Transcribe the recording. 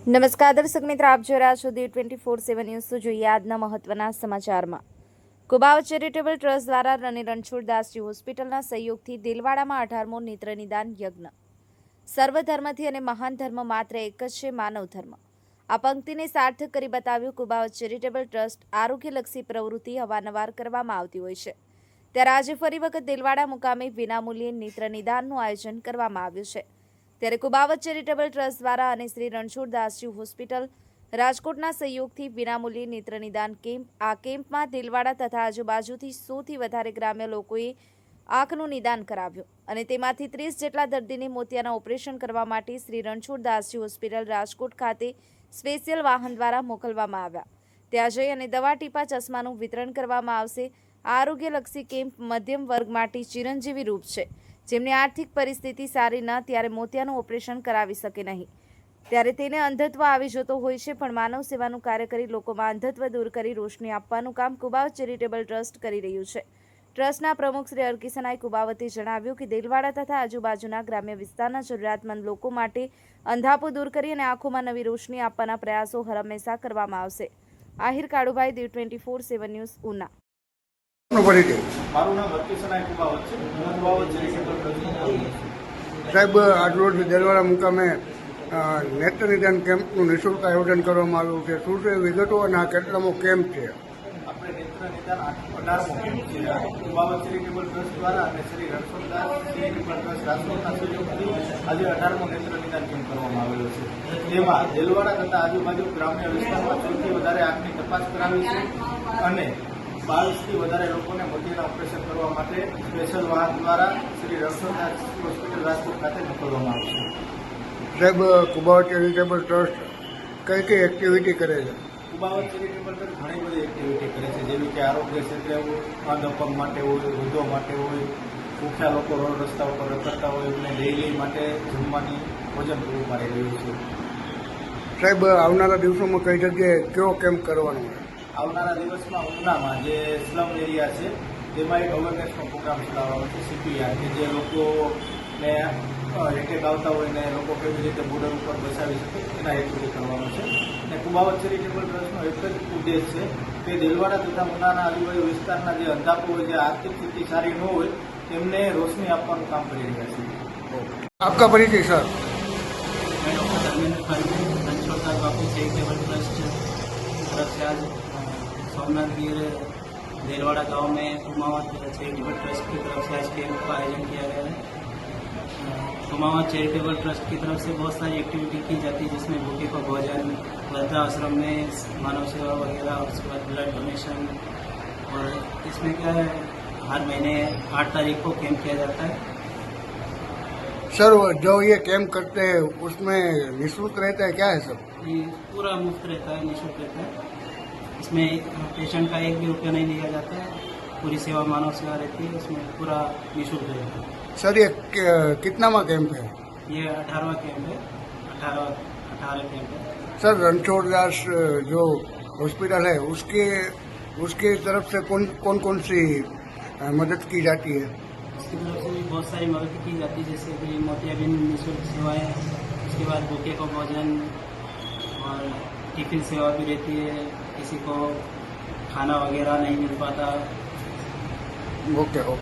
નમસ્કાર દર્શક મિત્રો, આપ જોઈ રહ્યા છો D24/7 ન્યૂઝ। તો જોઈએ આજના મહત્વના સમાચારમાં। કુબાવ ચેરિટેબલ ટ્રસ્ટ દ્વારા રાણી રણછોડદાસજી હોસ્પિટલના સહયોગથી દિલવાડામાં 18મો નેત્ર નિદાન યજ્ઞ। સર્વધર્મથી અને મહાન ધર્મ માત્ર એક જ છે, માનવ ધર્મ। આ પંક્તિને સાર્થક કરી બતાવ્યું। કુબાવ ચેરિટેબલ ટ્રસ્ટ આરોગ્યલક્ષી પ્રવૃત્તિ અવારનવાર કરવામાં આવતી હોય છે, ત્યારે આજે ફરી વખત દિલવાડા મુકામે વિનામૂલ્યે નેત્ર નિદાનનું આયોજન કરવામાં આવ્યું છે। ત્યારે કુબાવત ચેરિટેબલ ટ્રસ્ટ દ્વારા અને શ્રી રણછોડદાસજી હોસ્પિટલ રાજકોટના સહયોગથી વિનામૂલ્યે નેત્ર નિદાન કેમ્પ। આ કેમ્પમાં દિલવાડા તથા આજુબાજુથી 100થી વધારે ગ્રામ્ય લોકોએ આંખનું નિદાન કરાવ્યું અને તેમાંથી 30 જેટલા દર્દીને મોતિયાના ઓપરેશન કરવા માટે શ્રી રણછોડદાસજી હોસ્પિટલ રાજકોટ ખાતે સ્પેશિયલ વાહન દ્વારા મોકલવામાં આવ્યા। ત્યાં જઈ અને દવા, ટીપા, ચશ્માનું વિતરણ કરવામાં આવશે। આરોગ્યલક્ષી કેમ્પ મધ્યમ વર્ગ માટે ચિરંજીવી રૂપ છે, જેમની આર્થિક પરિસ્થિતિ સારી ન ત્યારે મોતિયાનું ઓપરેશન કરાવી શકે નહીં, ત્યારે તેને અંધત્વ આવી જતો હોય છે, પણ માનવ સેવાનું કાર્ય કરી લોકોમાં અંધત્વ દૂર કરી રોશની આપવાનું કામ કુબાવ ચેરિટેબલ ટ્રસ્ટ કરી રહ્યું છે। ટ્રસ્ટના પ્રમુખ શ્રી હરકિશનભાઈ કુબાવતે જણાવ્યું કે દિલવાડા તથા આજુબાજુના ગ્રામ્ય વિસ્તારના જરૂરિયાતમંદ લોકો માટે અંધાપો દૂર કરી અને આંખોમાં નવી રોશની આપવાના પ્રયાસો હંમેશા કરવામાં આવશે। Ahir Kalubhai, D24/7 news, Una. મારું નામ હરકિશનભાઈ કુબાવત છે। હું કુબાવત ચેરિટેબલ ટ્રસ્ટનો સાહેબ, આજરોજ દિલવાડા મુકામે નેત્ર નિદાન કેમ્પનું નિઃશુલ્ક આયોજન કરવામાં આવ્યું છે। શું છે વિગતો અને આ કેટલામો કેમ્પ છે? આપણે નેત્ર નિદાન 18મો કેમ્પ છે કુબાવત ચેરિટેબલ ટ્રસ્ટ દ્વારા અને શ્રી રણછોડદાસ ચેરિટેબલ ટ્રસ્ટ રાજકોટના સહયોગથી આજે 18મો નેત્ર નિદાન કેમ્પ કરવામાં આવેલો છે। તેમાં દિલવાડા તથા આજુબાજુ ગ્રામ્ય વિસ્તારમાં 100થી વધારે આંખની તપાસ કરાવી છે અને 22થી વધારે લોકોને મોતિયાના ઓપરેશન કરવા માટે સ્પેશિયલ વાહન દ્વારા શ્રી રણછોડદાસ હોસ્પિટલ રાજકોટ ખાતે મોકલવામાં આવશે। સાહેબ, કુબાવ ચેરિટેબલ ટ્રસ્ટ કઈ કઈ એક્ટિવિટી કરે છે? કુબાવત ચેરિટેબલ ટ્રસ્ટ ઘણી બધી એક્ટિવિટી કરે છે, જેવી કે આરોગ્ય ક્ષેત્રે અંધ અપંગ માટે હોય, વૃદ્ધો માટે હોય, ભૂખ્યા લોકો રોડ રસ્તા ઉપર રખડતા હોય એમને ડેઇલી માટે જમવાની ભોજન પૂરું પાડી રહ્યું છે। સાહેબ, આવનારા દિવસોમાં કઈ જગ્યાએ કેવો કેમ્પ કરવાનો છે? આવનારા દિવસમાં ઉનામાં જે સ્લમ એરિયા છે તેમાં એક અવેરનેસનો પ્રોગ્રામ ચલાવવાનો છે, CPR, કે જે લોકોને એટેક આવતા હોય ને લોકો કેવી રીતે બોર્ડર ઉપર બસાવી શકે એના હેતુથી કરવાનો છે। અને કુબાવત ચેરિટેબલ ટ્રસ્ટનો એક જ ઉદ્દેશ છે કે દિલવાડા તથા ઉનાના આજુબાજુ વિસ્તારના જે અંધાપો હોય, જે આર્થિક સ્થિતિ સારી ન હોય, તેમને રોશની આપવાનું કામ કરી રહ્યા છીએ। આપકા પરિચય સર? मैं डॉक्टर धर्मेंद्र खड़गे, रणछोड़दास बापू चैरिटेबल ट्रस्ट तरफ से आज सोमनाथ गिर दिलवाड़ा गांव में कुमावत चैरिटेबल ट्रस्ट की तरफ से आज कैंप का आयोजन किया गया है। कुमावत चैरिटेबल ट्रस्ट की तरफ से बहुत सारी एक्टिविटी की जाती है, जिसमें भूखे को भोजन, वृद्धाश्रम में मानव सेवा वगैरह, उसके बाद ब्लड डोनेशन, और इसमें क्या है हर महीने 8 तारीख को कैंप किया जाता है। सर, जो ये कैंप करते हैं उसमें निःशुल्क रहता है, क्या है सर? ये पूरा मुफ्त रहता है, निःशुल्क रहता है। इसमें पेशेंट का 1 भी रुपया नहीं लिया जाता है। पूरी सेवा, मानव सेवा रहती है, इसमें पूरा निःशुल्क रहता है। सर, ये कितनामा कैंप है? ये 18वां कैंप है, 18 कैंप है। सर, रणछोड़दास जो हॉस्पिटल है उसके तरफ से कौन सी मदद की जाती है? उसकी तरफ से भी बहुत सारी मदद की जाती है, जैसे कि मोतियाबिंद निःशुल्क सेवाएं, उसके बाद भूखे को भोजन और टिफिन सेवा भी रहती है। किसी को खाना वगैरह नहीं मिल पाता। ओके।